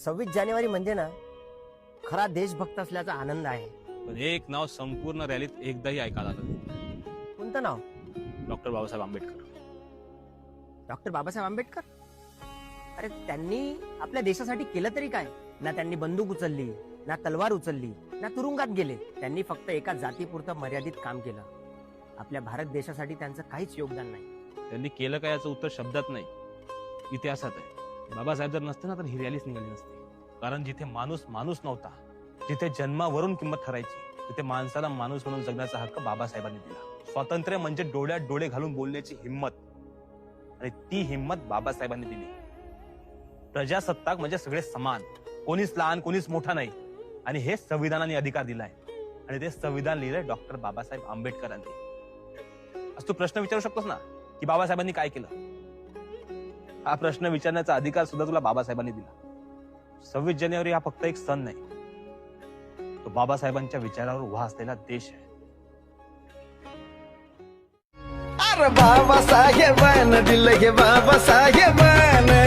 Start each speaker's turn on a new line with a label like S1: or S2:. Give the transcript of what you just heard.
S1: 26 जानेवारी म्हणजे ना खरा देशभक्त असल्याचा आनंद आहे.
S2: पण एक नाव संपूर्ण रॅलीत एकदाही ऐकायला आलं नाही.
S1: कोणतं नाव?
S2: डॉक्टर बाबासाहेब आंबेडकर.
S1: डॉक्टर बाबासाहेब आंबेडकर. अरे त्यांनी आपल्या देशासाठी केलं तरी काय? ना त्यांनी बंदूक उचलली, ना तलवार उचलली, ना तुरुंगात गेले. त्यांनी फक्त एका जातीपुरतं मर्यादित काम केलं. आपल्या भारत देशासाठी त्यांचं काहीच योगदान नाही.
S2: त्यांनी केलं काय याचं उत्तर शब्दात नाही, इतिहासात आहे. बाबासाहेब जर नसते ना तर ही रॅलीच निघाली नसती. कारण जिथे माणूस माणूस नव्हता, जिथे जन्मावरून किंमत ठरायची, तिथे माणसाला माणूस म्हणून जगण्याचा हक्क बाबासाहेबांनी दिला. स्वातंत्र्य म्हणजे डोळ्यात डोळे घालून बोलण्याची हिंमत, आणि ती हिंमत बाबासाहेबांनी दिली. प्रजासत्ताक म्हणजे सगळे समान, कोणीच लहान कोणीच मोठा नाही, आणि हे संविधानाने अधिकार दिलाय. आणि ते संविधान लिहिलंय डॉक्टर बाबासाहेब आंबेडकरांनी. आज तू प्रश्न विचारू शकतोस ना की बाबासाहेबांनी काय केलं? हा प्रश्न विचारण्याचा अधिकार सुद्धा तुला बाबासाहेबांनी दिला. 26 जानेवारी हा फक्त एक सण नाही, तो बाबासाहेबांच्या विचारावर उभा असलेला देश आहे.
S3: अरे बाबासाहेबांनी दिलं गे बाबासाहेबांनी